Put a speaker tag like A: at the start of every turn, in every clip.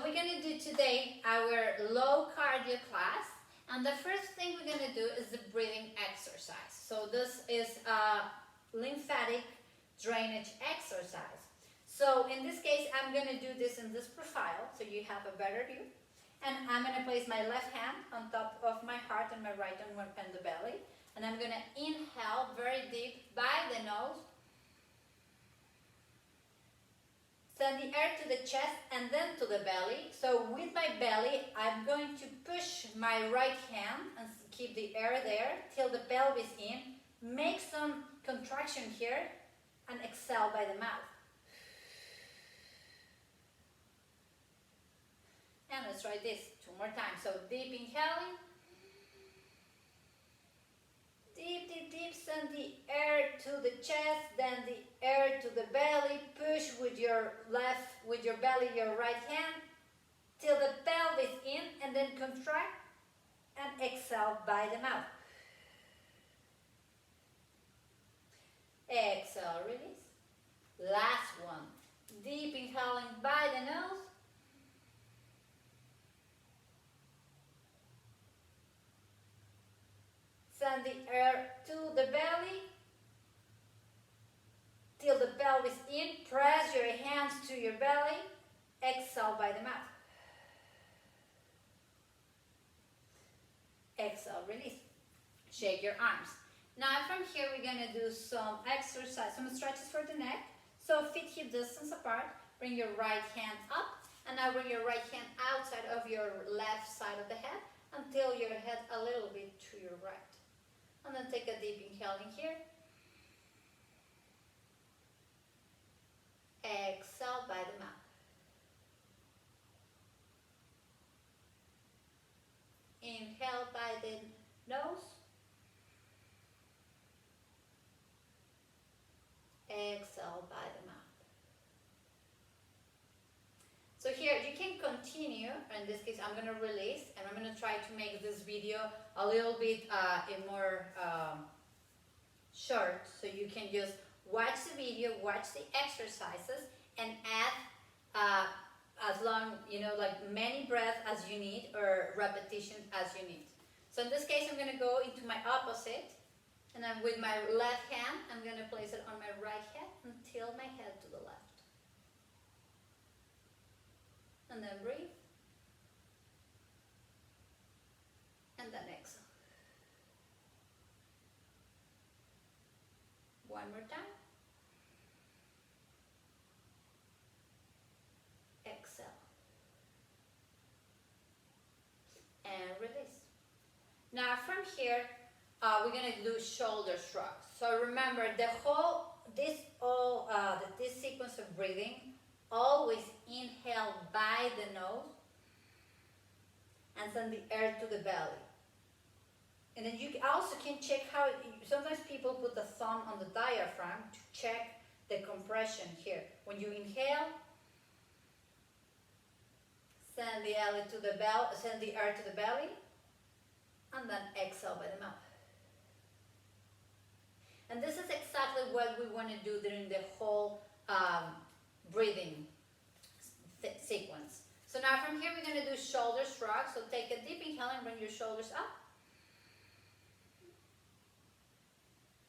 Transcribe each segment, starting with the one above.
A: We're going to do today our low cardio class, and the first thing we're going to do is the breathing exercise. So this is a lymphatic drainage exercise. So in this case, I'm going to do this in this profile so you have a better view. And I'm going to place my left hand on top of my heart and my right on the belly. And I'm going to inhale very deep by the nose. Send the air to the chest and then to the belly. So with my belly, I'm going to push my right hand and keep the air there till the pelvis in. Make some contraction here and exhale by the mouth. And let's try this 2 more times. So deep inhaling. Deep, deep, deep. Send the air to the chest, then the air to the belly. Push with your belly, your right hand, till the pelvis in, and then contract and exhale by the mouth. Exhale, release. Last one. Deep inhaling by the nose. Send the air to the belly, till the pelvis in. Press your hands to your belly. Exhale by the mouth. Exhale, release. Shake your arms. Now from here we're going to do some exercise, some stretches for the neck. So feet hip distance apart. Bring your right hand up, and now bring your right hand outside of your left side of the head until your head a little bit to your right. And then take a deep inhale in here. Exhale by the mouth. Inhale by the nose. Exhale by the mouth. So here you can continue. In this case, I'm going to release, and I'm going to try to make this video a little bit more short, so you can just watch the video, watch the exercises, and add as long, like many breaths as you need or repetitions as you need. So in this case, I'm going to go into my opposite, and then with my left hand, I'm going to place it on my right head and tilt my head to the left. And then breathe. And then exhale. One more time. Exhale. And release. Now from here, we're going to do shoulder shrugs. So remember, this sequence of breathing, always inhale by the nose and send the air to the belly. And then you also can check how, sometimes people put the thumb on the diaphragm to check the compression here. When you inhale, send the air to the belly, and then exhale by the mouth. And this is exactly what we want to do during the whole breathing sequence. So now from here we're going to do shoulder shrugs. So take a deep inhale and bring your shoulders up.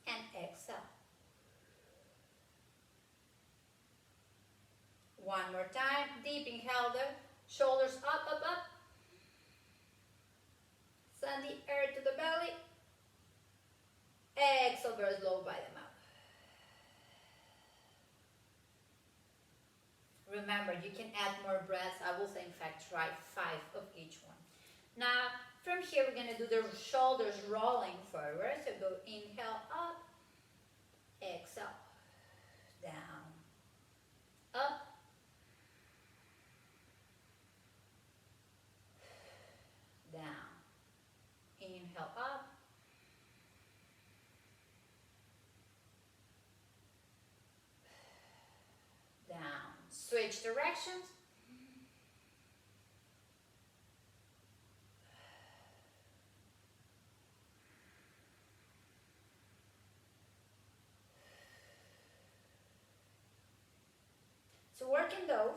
A: And exhale. One more time. Deep inhale, the shoulders up, up, up. Send the air to the belly. Exhale very slow by the mouth. Remember, you can add more breaths. I will say, in fact, try 5 of each one. Now, from here, we're going to do the shoulders rolling forward. So go inhale up, exhale, down, up, down. Inhale up, down. Switch directions. So working those,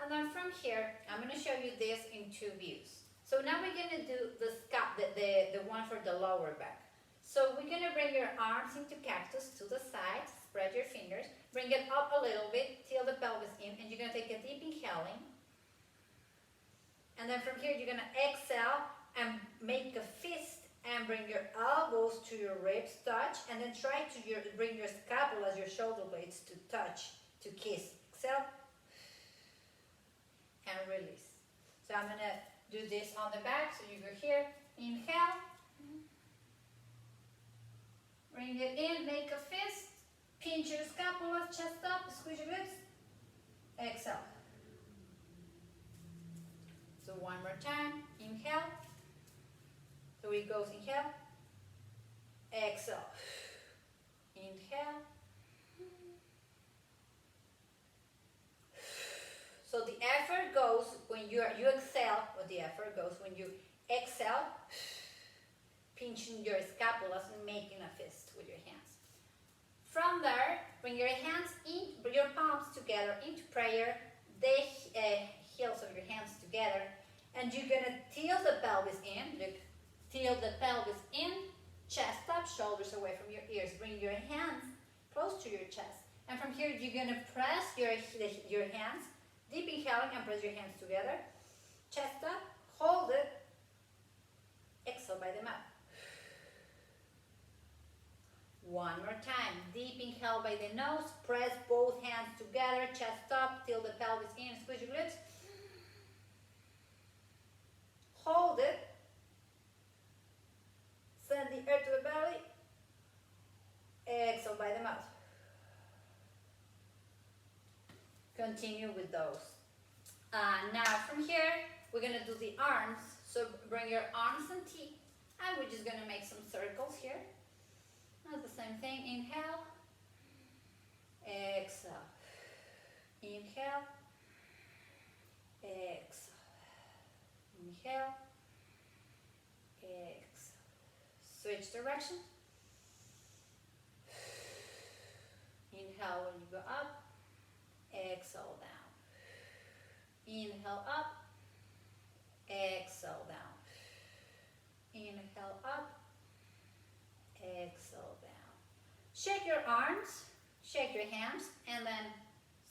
A: and then from here, I'm going to show you this in two views. So now we're going to do the one for the lower back. So we're going to bring your arms into cactus to the side, spread your fingers, bring it up a little bit till the pelvis in, and you're going to take a deep inhaling. And then from here, you're going to exhale and make a fist and bring your elbows to your ribs, touch, and then try to bring your scapulas, your shoulder blades to touch, to kiss. Exhale and release. So I'm going to do this on the back. So you go here, inhale, bring it in, make a fist, pinch your scapula, chest up, squeeze your lips, exhale. So one more time, inhale. So it goes inhale, exhale, inhale. So the effort goes when you exhale, or the effort goes when you exhale, pinching your scapulas and making a fist with your hands. From there, bring your hands in, bring your palms together into prayer, the heels of your hands together, and you're gonna tilt the pelvis in. Look, tilt the pelvis in, chest up, shoulders away from your ears. Bring your hands close to your chest, and from here you're gonna press your hands. Deep inhaling and press your hands together. Chest up, hold it. Exhale by the mouth. One more time. Deep inhale by the nose. Press both hands together. Chest up, tilt the pelvis in, squeeze your lips. Hold it. Send the air to the belly. Exhale by the mouth. Continue with those. Now from here, we're going to do the arms. So bring your arms and feet, and we're just going to make some circles here. That's the same thing. Inhale, exhale, inhale, exhale, inhale, exhale. Switch direction. Inhale when you go up, exhale down. Inhale up, exhale down. Inhale up, exhale down. Shake your arms, shake your hands, and then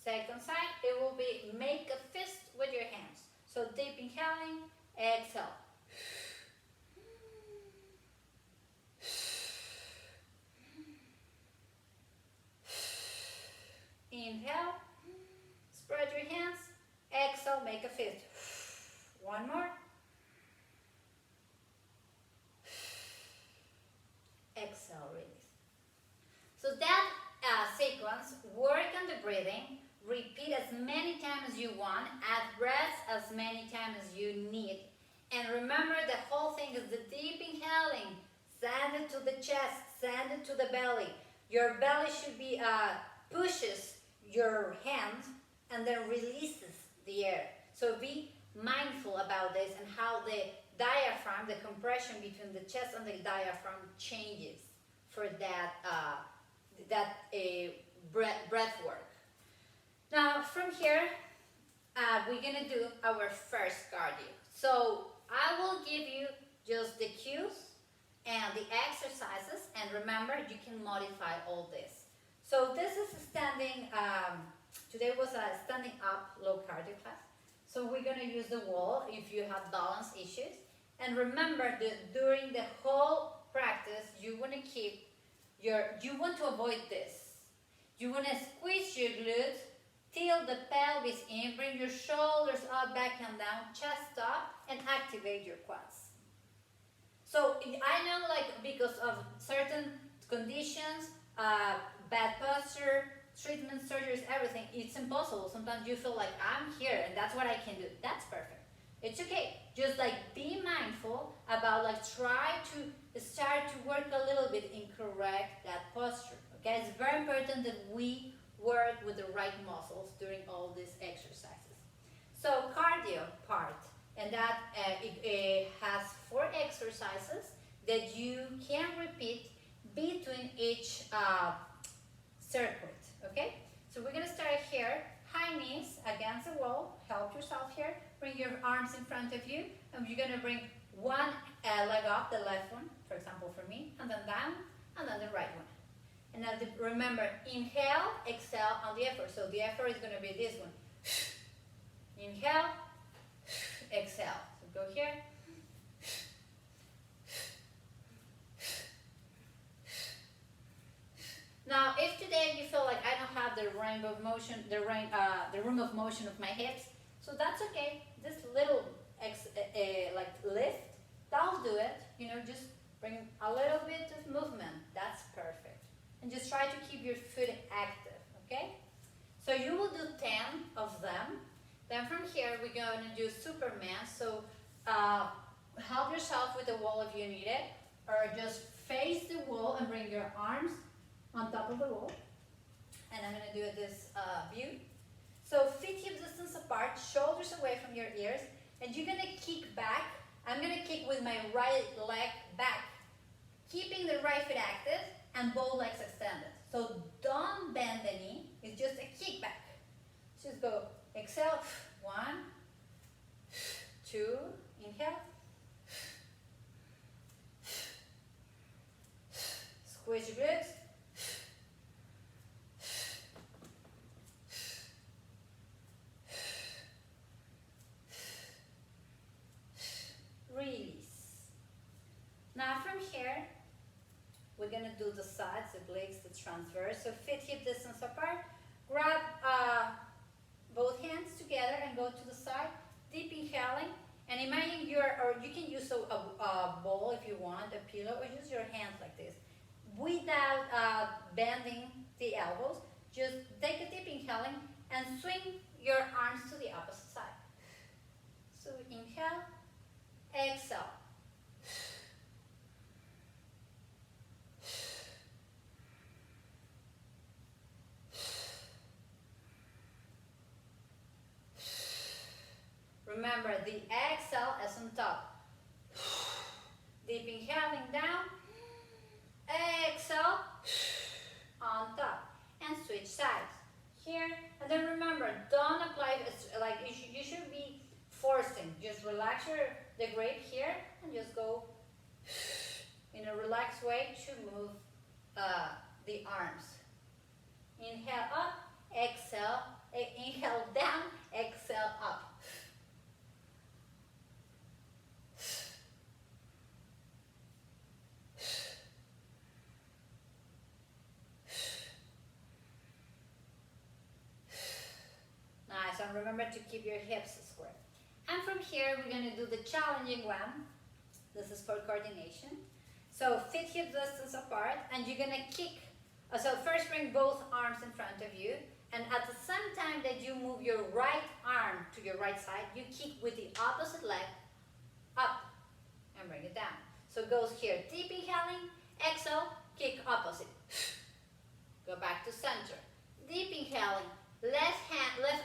A: second side, it will be make a fist with your hands. So deep inhaling, exhale. Inhale, spread your hands, exhale, make a fist. One more. Exhale, release. So that sequence, work on the breathing, repeat as many times as you want, add breaths as many times as you need. And remember, the whole thing is the deep inhaling, send it to the chest, send it to the belly. Your belly should be, pushes your hand and then releases the air. So be mindful about this and how the diaphragm, the compression between the chest and the diaphragm changes for that breath work. Now from here, we're gonna do our first cardio. So I will give you just the cues and the exercises, and remember, you can modify all this. So this is standing, today was a standing up low cardio class. So we're gonna use the wall if you have balance issues. And remember that during the whole practice, you want to avoid this. You want to squeeze your glutes, tilt the pelvis in, bring your shoulders up, back and down, chest up, and activate your quads. So I know, like, because of certain conditions, bad posture, treatment, surgeries, everything, it's impossible. Sometimes you feel like, I'm here and that's what I can do. That's perfect. It's okay. Just like be mindful about, like, try to start to work a little bit and correct that posture. Okay, it's very important that we work with the right muscles during all these exercises. So cardio part, and that it has 4 exercises that you can repeat between each circuit. Okay, so we're gonna start here. High knees again. against the wall. Help yourself here. Bring your arms in front of you, and you're gonna bring one leg up, the left one, for example for me, and then down, and then the right one. And now remember, inhale, exhale on the effort. So the effort is gonna be this one. Inhale, exhale. So go here. Now, if today you feel like I don't have the range of motion, the room of motion of my hips, so that's okay. This little like lift, that'll do it. You know, just bring a little bit of movement. That's perfect. And just try to keep your foot active, okay? So you will do 10 of them. Then from here, we're going to do Superman. So help yourself with the wall if you need it, or just face the wall and bring your arms on top of the wall. And I'm going to do this view. So feet hip distance apart, shoulders away from your ears, and you're going to kick back. I'm going to kick with my right leg back, keeping the right foot active and both legs extended. So don't bend the knee, it's just a kick back. Just go, exhale, 1, 2, inhale. Squeeze your glutes. Release. Now from here, we're going to do the sides, the legs, the transverse. So feet hip distance apart. Grab both hands together and go to the side. Deep inhaling. And imagine or you can use a ball if you want, a pillow, or use your hands like this. Without bending the elbows, just take a deep inhaling and swing your arms to the opposite side. So inhale, exhale. Remember, the exhale is on top. Deep inhaling down, exhale on top, and switch sides. Here, and then remember, don't apply, like you should be forcing. Just relax the grip here, and just go in a relaxed way to move the arms. Inhale up, exhale, inhale down, exhale up. Nice, and remember to keep your hips square. And from here, we're going to do the challenging one. This is for coordination. So feet hip distance apart, and you're going to kick. So first bring both arms in front of you, and at the same time that you move your right arm to your right side, you kick with the opposite leg up and bring it down. So it goes here, deep inhaling, exhale, kick opposite. Go back to center. Deep inhaling, left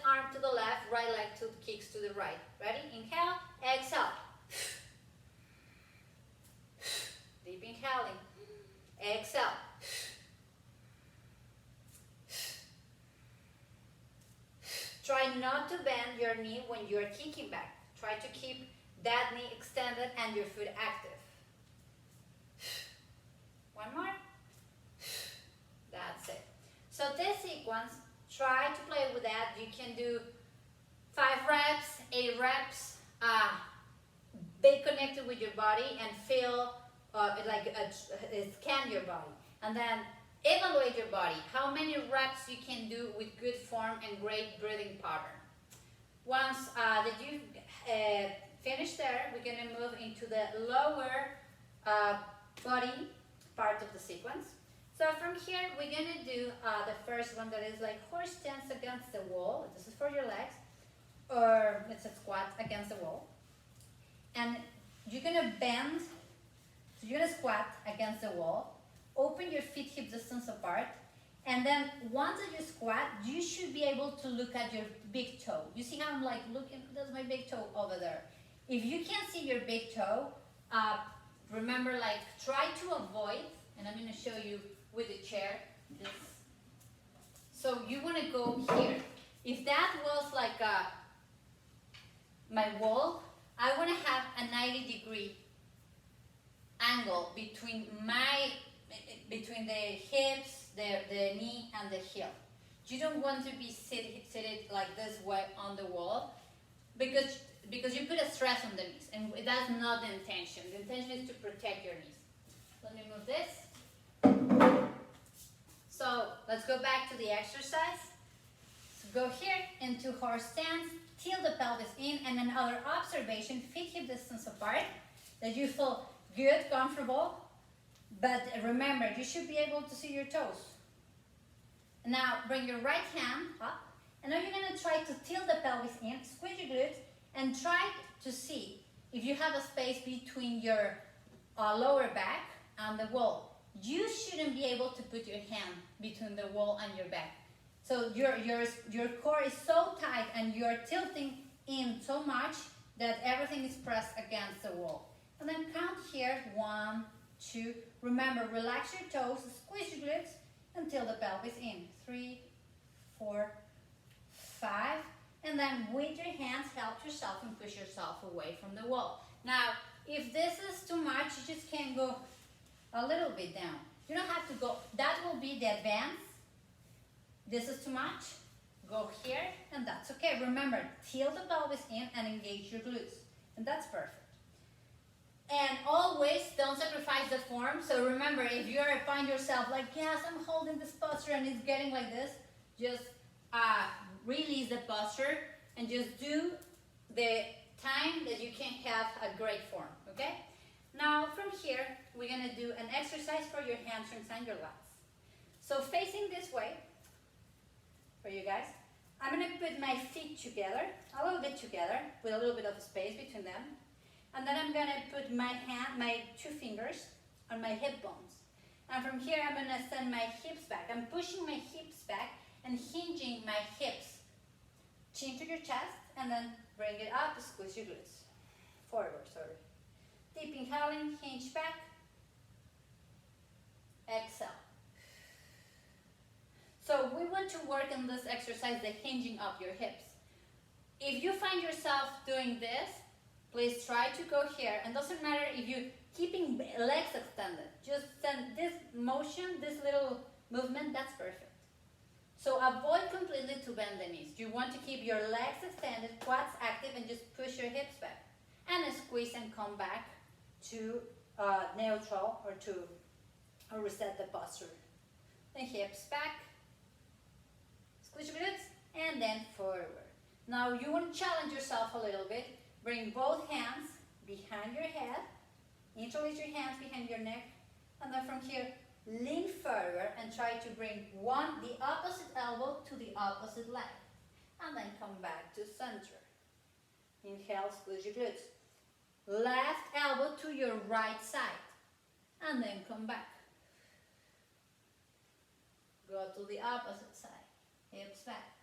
A: arm to the left, right leg to kicks to the right. Ready? Inhale, exhale. Deep inhaling, exhale. Try not to bend your knee when you're kicking back. Try to keep that knee extended and your foot active. One more. That's it. So this sequence, try to play with that. You can do 5 reps, 8 reps. Be connected with your body and feel scan your body. And then evaluate your body. How many reps you can do with good form and great breathing pattern. Once that you finish there, we're going to move into the lower body part of the sequence. So from here, we're going to do the first one that is like horse stance against the wall. This is for your legs. Or it's a squat against the wall. And you're going to bend. So you're going to squat against the wall. Open your feet hip distance apart. And then once that you squat, you should be able to look at your big toe. You see how I'm like looking, there's my big toe over there. If you can't see your big toe, remember, like, try to avoid, and I'm going to show you with the chair, this. So you want to go here. if that was like my wall, I want to have a 90-degree angle between the hips, the knee, and the heel. You don't want to be seated like this way on the wall because you put a stress on the knees, and that's not the intention. The intention is to protect your knees. Let me move this. So let's go back to the exercise. So go here into horse stance, tilt the pelvis in, and another observation, feet hip distance apart, that you feel good, comfortable, but remember, you should be able to see your toes. Now bring your right hand up, and now you're going to try to tilt the pelvis in, squeeze your glutes, and try to see if you have a space between your lower back and the wall. You shouldn't be able to put your hand between the wall and your back. So your core is so tight and you're tilting in so much that everything is pressed against the wall. And then count here, 1, 2. Remember, relax your toes, squeeze your glutes, and tilt the pelvis in. 3, 4, 5. And then with your hands, help yourself and push yourself away from the wall. Now, if this is too much, you just can go a little bit down. You don't have to go, that will be the advance. This is too much, go here, and that's okay. Remember, tilt the pelvis in and engage your glutes, and that's perfect. And always don't sacrifice the form. So remember, if you find yourself like, yes, I'm holding this posture and it's getting like this, just release the posture and just do the time that you can have a great form, okay? Now from here, we're gonna do an exercise for your hamstrings and your lats. So facing this way, for you guys, I'm gonna put my feet together, a little bit together, with a little bit of space between them. And then I'm gonna put my 2 fingers on my hip bones. And from here, I'm gonna send my hips back. I'm pushing my hips back and hinging my hips. Chin to your chest, and then bring it up, squeeze your glutes. Forward, sorry. Deep inhaling, hinge back. Exhale. So we want to work on this exercise, the hinging of your hips. If you find yourself doing this, please try to go here. And doesn't matter if you're keeping legs extended. Just send this motion, this little movement, that's perfect. So avoid completely to bend the knees. You want to keep your legs extended, quads active, and just push your hips back. And squeeze and come back to neutral or to reset the posture. The hips back, squeeze your glutes, and then forward. Now you want to challenge yourself a little bit. Bring both hands behind your head, interlace your hands behind your neck, and then from here, lean forward and try to bring the opposite elbow to the opposite leg. And then come back to center. Inhale, squeeze your glutes. Left elbow to your right side. And then come back. Go to the opposite side. Hips back.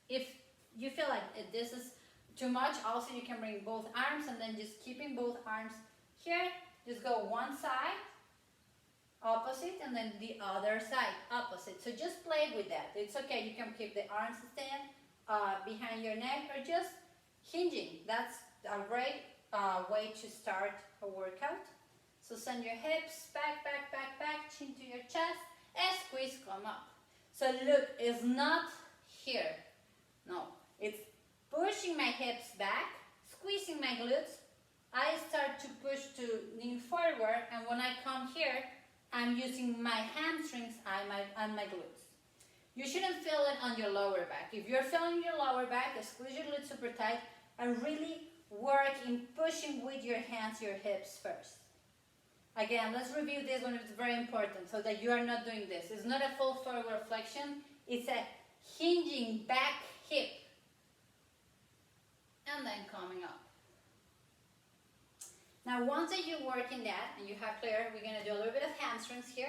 A: If you feel like this is too much, also you can bring both arms and then just keeping both arms here. Just go one side, opposite, and then the other side, opposite. So just play with that. It's okay. You can keep the arms stand behind your neck or just hinging. That's a great way to start a workout. So send your hips back, back, back, back, chin to your chest, and squeeze, come up. So look, it's not here. No, it's pushing my hips back, squeezing my glutes. I start to push to lean forward, and when I come here, I'm using my hamstrings and my glutes. You shouldn't feel it on your lower back. If you're feeling your lower back, squeeze your glutes super tight and really work in pushing with your hands your hips first. Again, let's review this one. It's very important so that you are not doing this. It's not a full forward flexion. It's a hinging back hip and then coming up. Now once that you're working that and you have clear, we're going to do a little bit of hamstrings here.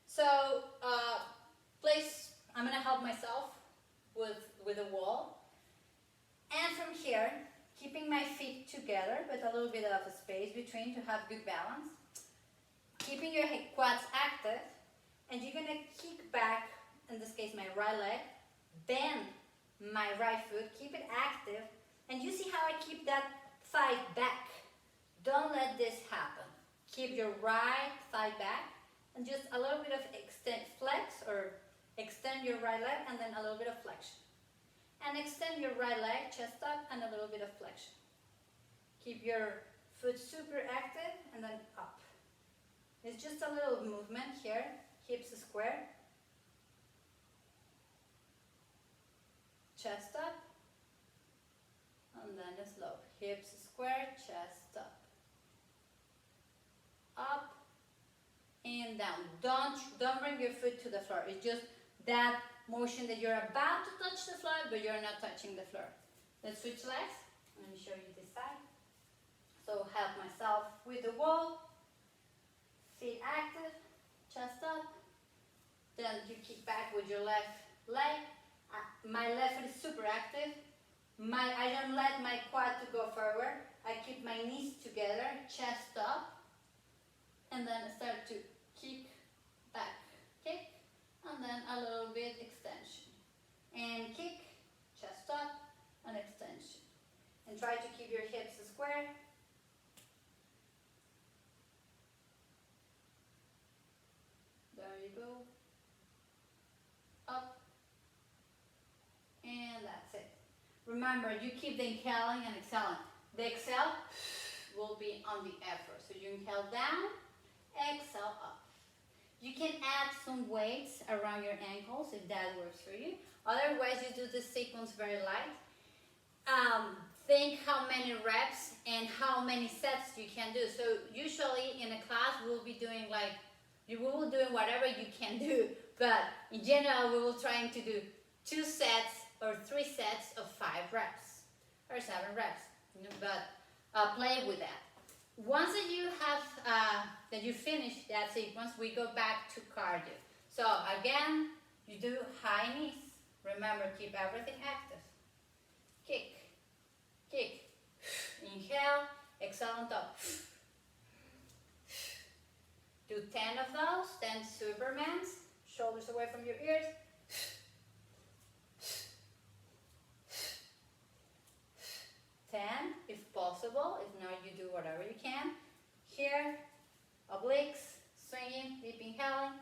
A: So I'm going to help myself with a wall. And from here, keeping my feet together with a little bit of a space between to have good balance. Keeping your quads active, and you're going to kick back right leg, bend my right foot, keep it active, and you see how I keep that thigh back. Don't let this happen. Keep your right thigh back, and just a little bit of flex, or extend your right leg, and then a little bit of flexion. And extend your right leg, chest up, and a little bit of flexion. Keep your foot super active, and then up. It's just a little movement here, hips square. Chest up, and then slow. Hips square, chest up. Up and down. Don't bring your foot to the floor. It's just that motion that you're about to touch the floor, but you're not touching the floor. Let's switch legs. Let me show you this side. So help myself with the wall. Feet active, chest up. Then you kick back with your left leg. My left foot is super active. I don't let my quad to go forward. I keep my knees together, chest up, and then start to kick back, kick, and then a little bit extension. And kick, chest up, and extension. And try to keep your hips square. There you go. Up. And that's it. Remember, you keep the inhaling and exhaling. The exhale will be on the effort. So you inhale down, exhale up. You can add some weights around your ankles if that works for you. Otherwise, you do this sequence very light. Think how many reps and how many sets you can do. So usually in a class, we'll be doing we will do whatever you can do. But in general, we will trying to do 2 sets or 3 sets of 5 reps or 7 reps, but play with that. Once that you have that you finish that sequence, we go back to cardio. So again, you do high knees. Remember, keep everything active. Kick, kick, inhale, exhale on top. Do 10 of those, 10 Supermans, shoulders away from your ears. 10, if possible. If not, you do whatever you can. Here, obliques, swinging, deep inhaling.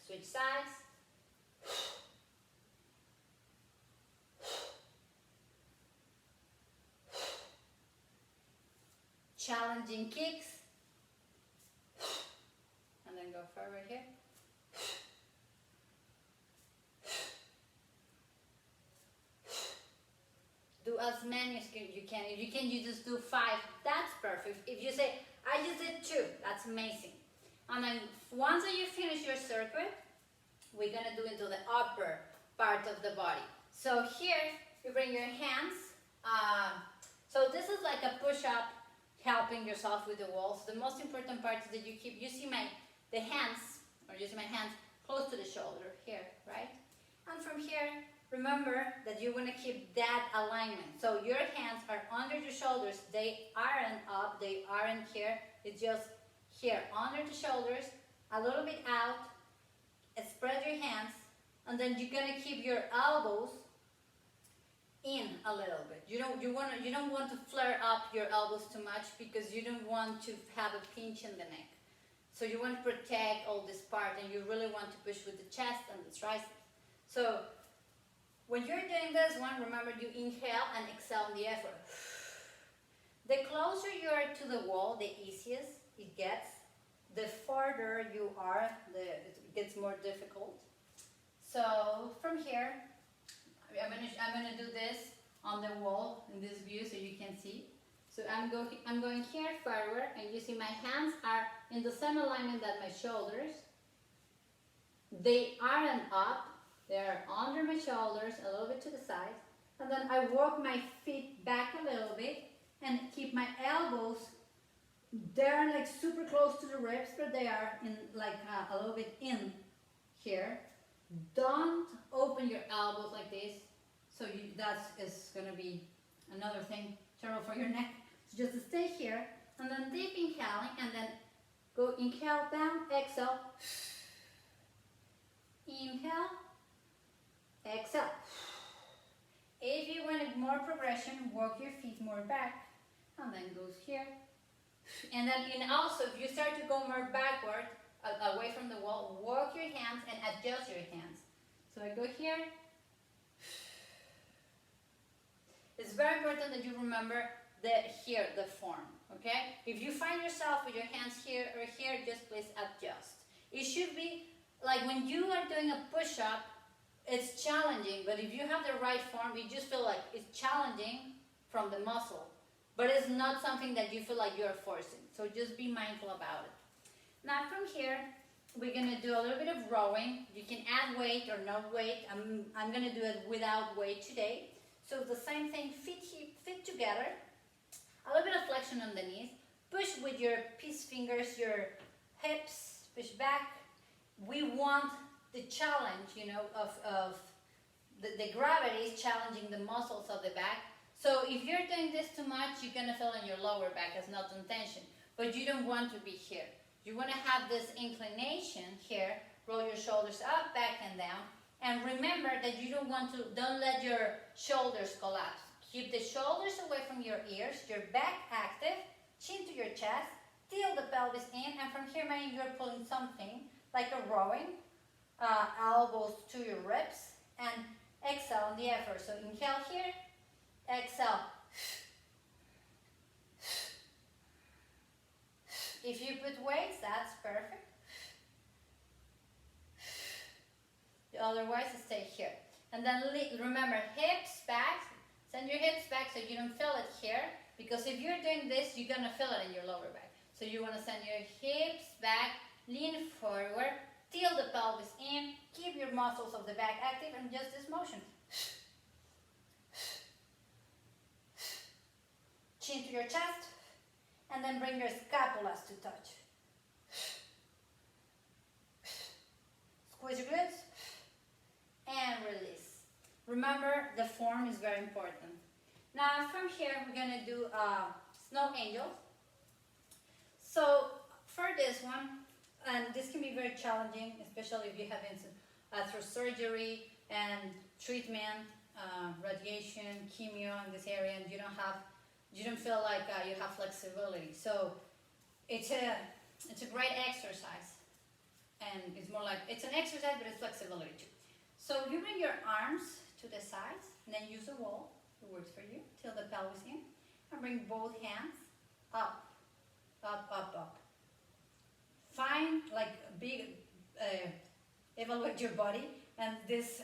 A: Switch sides. Challenging kicks. And then go forward here. Do as many as you can. If you can, you just do 5. That's perfect. If you say, I just did 2, that's amazing. And then once that you finish your circuit, we're gonna do into the upper part of the body. So here, you bring your hands. So this is like a push-up, helping yourself with the walls. The most important part is that you see the hands, or you see my hands close to the shoulder here, right? And from here, remember that you want to keep that alignment. So your hands are under your shoulders. They aren't up, they aren't here. It's just here, under the shoulders, a little bit out. Spread your hands, and then you're gonna keep your elbows in a little bit. You don't want to flare up your elbows too much, because you don't want to have a pinch in the neck. So you want to protect all this part, and you really want to push with the chest and the triceps. So when you're doing this one, remember, you inhale and exhale on the effort. The closer you are to the wall, the easiest it gets. The farther you are, it gets more difficult. So from here, I'm gonna do this on the wall in this view so you can see. So I'm going here forward, and you see my hands are in the same alignment that my shoulders. They aren't up, they are under my shoulders, a little bit to the side. And then I walk my feet back a little bit and keep my elbows. They're like super close to the ribs, but they are in like a little bit in here. Don't open your elbows like this. So that is going to be another thing, terrible for your neck. So just stay here, Go inhale down, exhale. Inhale, exhale. If you want more progression, walk your feet more back, and then goes here. And then also, if you start to go more backward, away from the wall, walk your hands and adjust your hands. So I go here. It's very important that you remember the form, okay? If you find yourself with your hands here or here, just please adjust. It should be like when you are doing a push-up, it's challenging, but if you have the right form, you just feel like it's challenging from the muscle, but it's not something that you feel like you're forcing. So just be mindful about it. Now from here, we're gonna do a little bit of rowing. You can add weight or no weight. I'm gonna do it without weight today. So the same thing, feet together. A little bit of flexion on the knees. Push with your peace fingers, your hips, push back. We want the challenge, you know, of the gravity is challenging the muscles of the back. So if you're doing this too much, you're gonna feel in your lower back as not in tension. But you don't want to be here. You want to have this inclination here. Roll your shoulders up, back, and down. And remember that you don't let your shoulders collapse. Keep the shoulders away from your ears, your back active, chin to your chest, tilt the pelvis in, and from here, maybe you're pulling something like a rowing, elbows to your ribs, and exhale on the effort. So inhale here, exhale. If you put weights, that's perfect. Otherwise, stay here. And then remember, hips back. Send your hips back so you don't feel it here. Because if you're doing this, you're going to feel it in your lower back. So you want to send your hips back, lean forward, tilt the pelvis in, keep your muscles of the back active, and just this motion. Chin to your chest. And then bring your scapulas to touch. Squeeze your glutes. And release. Remember, the form is very important. Now, from here, we're going to do snow angels. So, for this one, and this can be very challenging, especially if you have been through surgery and treatment, radiation, chemo in this area, and you don't feel like you have flexibility. So it's a great exercise, and it's more like it's an exercise, but it's flexibility too. So you bring your arms to the sides, and then use the wall. It works for you. Tilt the pelvis in, and bring both hands up, up, up, up. Find like a big, evaluate your body, and this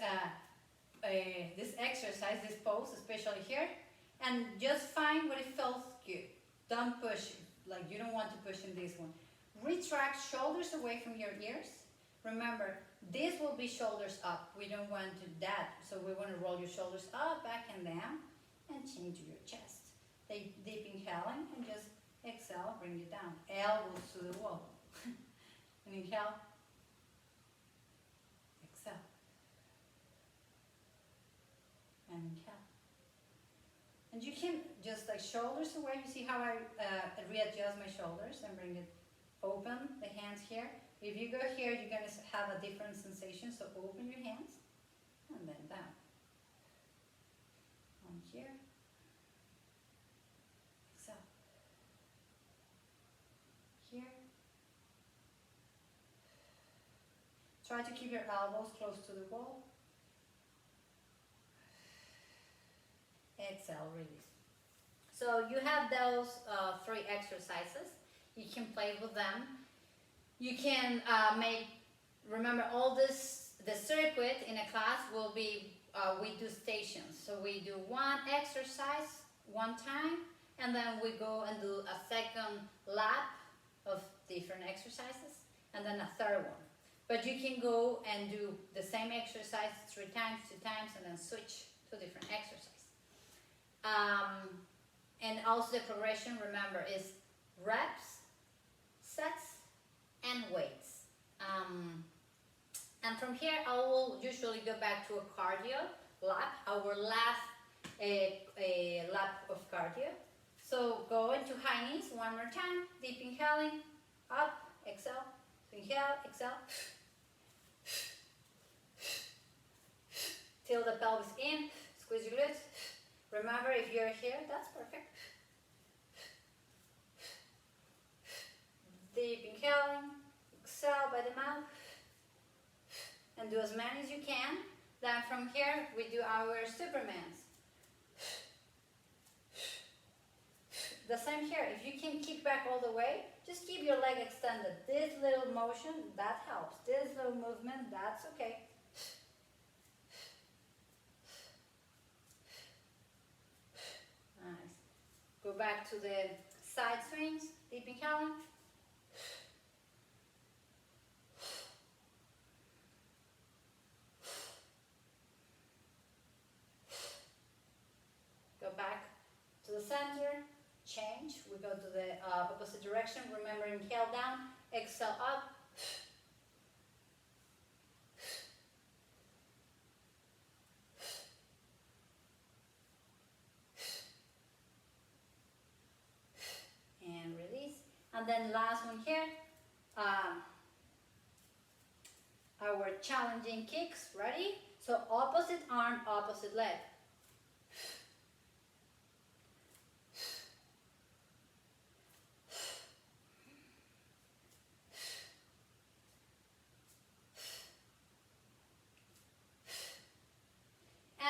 A: exercise, this pose, especially here. And just find what it feels good. Don't push, like you don't want to push in this one. Retract shoulders away from your ears. Remember, this will be shoulders up. We don't want to that. So we want to roll your shoulders up, back and down, and chin to your chest. Deep inhaling, and just exhale, bring it down. Elbows to the wall. And inhale. Exhale. And inhale. And you can just like shoulders away. You see how I readjust my shoulders and bring it open, the hands here. If you go here, you're going to have a different sensation. So open your hands and then down. On here. Exhale. Here. Try to keep your elbows close to the wall. Exhale, release. So you have those 3 exercises. You can play with them. You can remember all this, the circuit in a class will be, we do stations. So we do one exercise one time, and then we go and do a second lap of different exercises, and then a third one. But you can go and do the same exercise 3 times, 2 times, and then switch to different exercises. And also the progression, remember, is reps, sets, and weights. And from here, I will usually go back to a cardio lap, our last lap of cardio. So go into high knees one more time, deep inhaling, up, exhale. So inhale, exhale. Till the pelvis in, squeeze your glutes. Remember, if you're here, that's perfect. Deep inhaling, exhale by the mouth. And do as many as you can. Then from here, we do our Supermans. The same here. If you can kick back all the way, just keep your leg extended. This little motion, that helps. This little movement, that's okay. Nice. Go back to the side swings. Deep inhaling. Go back to the center. Change. We go to the opposite direction. Remember, inhale down, exhale up. And release. And then last one here. Our challenging kicks. Ready? So opposite arm, opposite leg.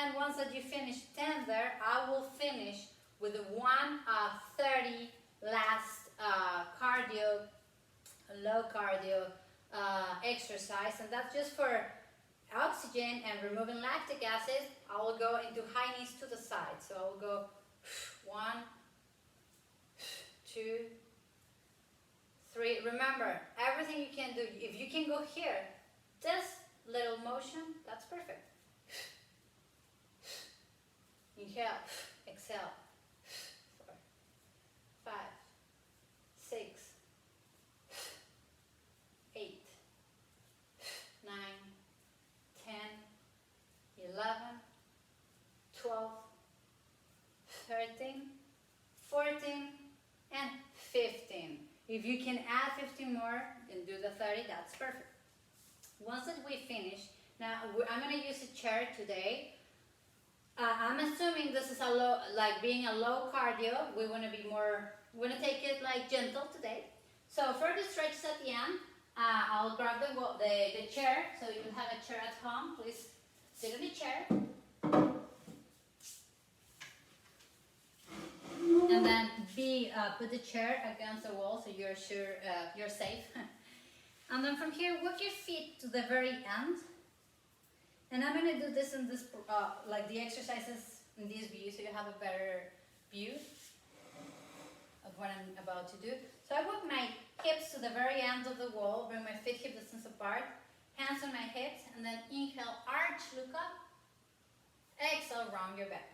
A: And once that you finish 10 there, I will finish with the 1:30 last cardio, low cardio exercise, and that's just for oxygen and removing lactic acid. I will go into high knees to the side. So I will go 1, 2, 3. Remember, everything you can do. If you can go here, this little motion, that's perfect. Inhale, exhale. 4, 5, 6, 8, 9, 10, 11, 12, 13, 14, and 15. If you can add 15 more and do the 30, that's perfect. Once that we finish, now I'm going to use a chair today. I'm assuming this is a low, like being a low cardio. We want to be more, we want to take it like gentle today. So for the stretches at the end, I'll grab the chair. So you have a chair at home. Please sit in the chair. And then put the chair against the wall so you're sure you're safe. And then from here, walk your feet to the very end. And I'm going to do this in this, like the exercises in this view, so you have a better view of what I'm about to do. So I walk my hips to the very end of the wall, bring my feet hip distance apart, hands on my hips, and then inhale, arch, look up. Exhale, round your back.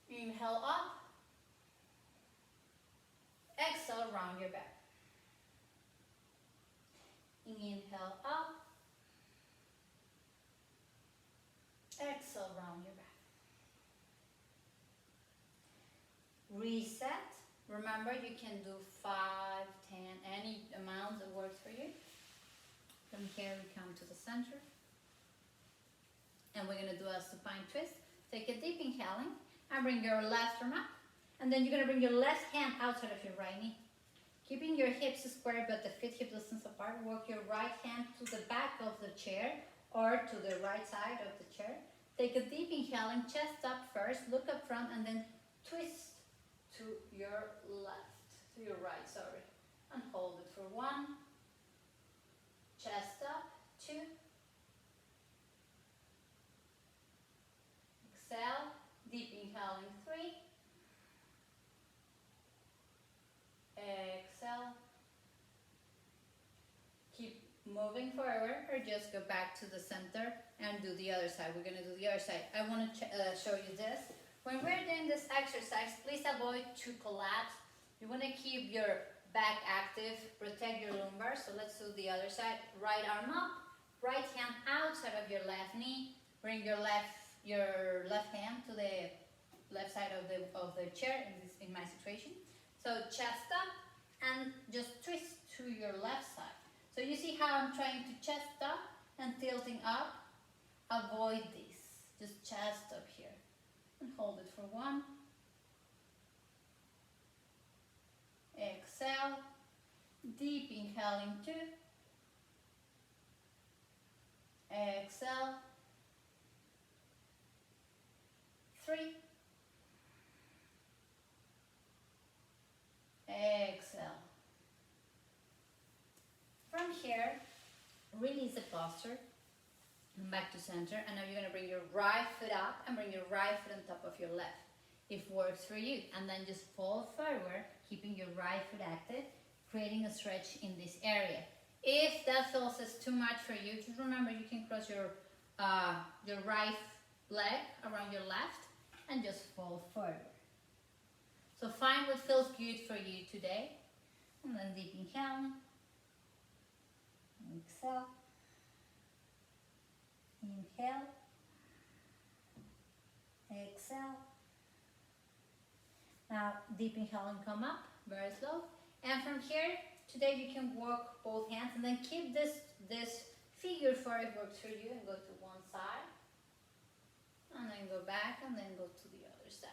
A: Inhale up. Exhale, round your back. Inhale up. Exhale, round your back. Reset. Remember, you can do 5, 10, any amount that works for you. From here, we come to the center. And we're going to do a supine twist. Take a deep inhaling and bring your left arm up. And then you're going to bring your left hand outside of your right knee. Keeping your hips square but the feet hip distance apart. Walk your right hand to the back of the chair or to the right side of the chair. Take a deep inhaling, chest up first, look up front, and then twist to your left, to your right, sorry. And hold it for 1. Chest up, 2. Exhale, deep inhaling, 3. Exhale. Keep moving forward, or just go back to the center and do the other side. We're going to do the other side. I want to show you this. When we're doing this exercise, please avoid to collapse. You want to keep your back active, protect your lumbar. So let's do the other side. Right arm up, right hand outside of your left knee. Bring your left hand to the left side of the chair in my situation. So chest up, and just twist to your left side. So you see how I'm trying to chest up and tilting up? Avoid this. Just chest up here. And hold it for 1. Exhale. Deep inhaling 2. Exhale. 3. Exhale. From here, release the posture and back to center. And now you're going to bring your right foot up and bring your right foot on top of your left, if works for you. And then just fall forward, keeping your right foot active, creating a stretch in this area. If that feels as too much for you, just remember you can cross your right leg around your left and just fall forward. So find what feels good for you today. And then deep inhale. Exhale. Inhale. Exhale. Now deep inhale and come up, very slow. And from here, today you can walk both hands and then keep this figure 4 if it works for you, and go to one side. And then go back and then go to the other side.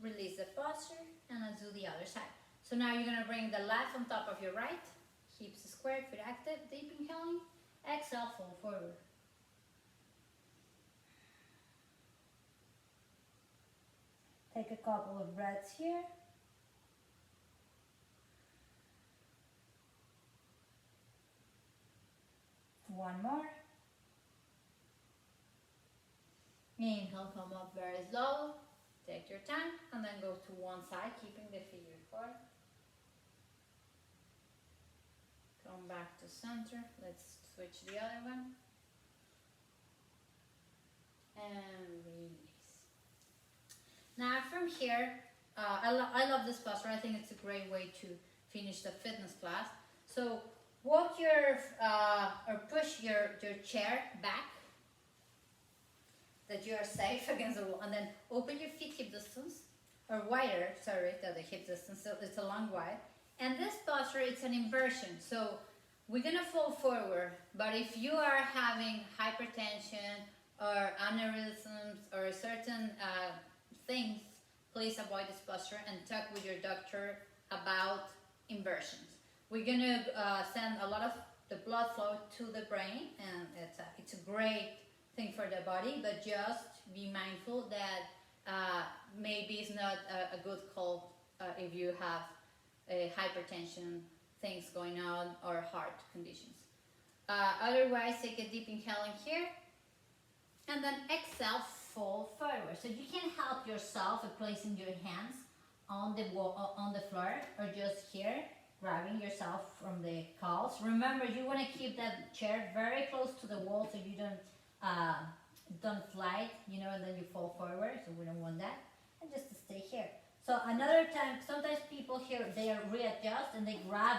A: Release the posture and let's do the other side. So now you're going to bring the left on top of your right. Hips square, foot active, deep inhaling. Exhale, fall forward. Take a couple of breaths here. One more. Inhale, come up very slow. Take your time and then go to one side, keeping the figure 4. Come back to center. Let's switch the other one. And release. Now from here, I love this posture. I think it's a great way to finish the fitness class. So walk your, or push your chair back, that you are safe against the wall, and then open your feet hip distance, or wider, sorry, than the hip distance, so it's a long wide. And this posture, it's an inversion, so we're gonna fall forward, but if you are having hypertension or aneurysms or certain things, please avoid this posture and talk with your doctor about inversions. We're gonna send a lot of the blood flow to the brain, and it's a great thing for the body, but just be mindful that maybe it's not a good call if you have hypertension, things going on, or heart conditions. Otherwise, take a deep inhale in here, and then exhale, fall forward. So you can help yourself by placing your hands on the wall, on the floor, or just here, grabbing yourself from the calves. Remember, you want to keep that chair very close to the wall so you don't slide, you know, and then you fall forward. So we don't want that. And just to stay here. So another time, sometimes people here, they readjust and they grab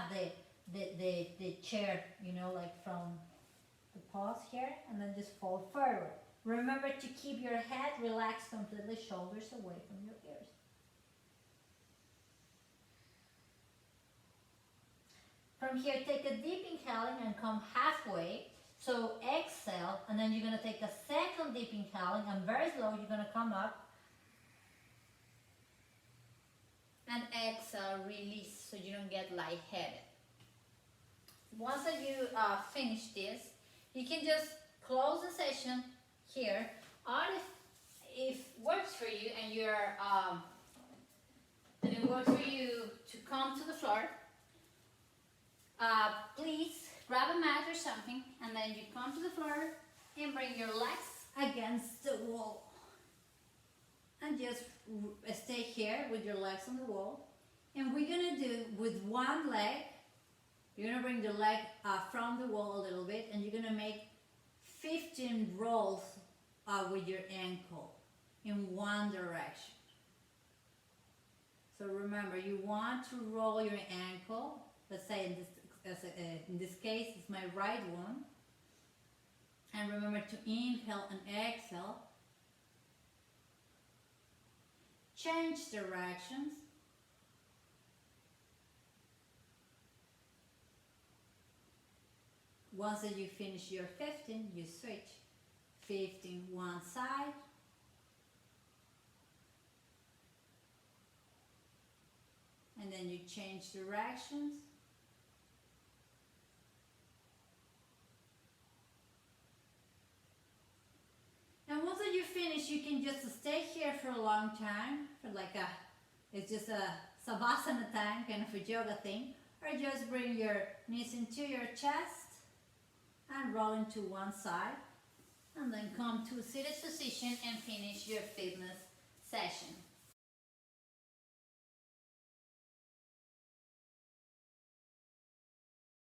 A: the chair, you know, like from the paws here, and then just fall forward. Remember to keep your head relaxed completely, shoulders away from your ears. From here, take a deep inhaling and come halfway. So exhale, and then you're going to take a second deep inhaling, and very slow, you're going to come up. And exhale, release, so you don't get lightheaded. Once that you finish this, you can just close the session here. Or if it works for you and you're and it works for you to come to the floor, please grab a mat or something, and then you come to the floor and bring your legs against the wall. And just stay here with your legs on the wall. And we're gonna do with one leg, you're gonna bring the leg from the wall a little bit, and you're gonna make 15 rolls with your ankle in one direction. So remember, you want to roll your ankle. Let's say in this case, it's my right one. And remember to inhale and exhale. Change directions. once that you finish your 15, you switch. 15 one side, and then you change directions. And once that you finish, you can just stay here for a long time, for like it's just a savasana time, kind of a yoga thing, or just bring your knees into your chest and roll into one side, and then come to a seated position and finish your fitness session.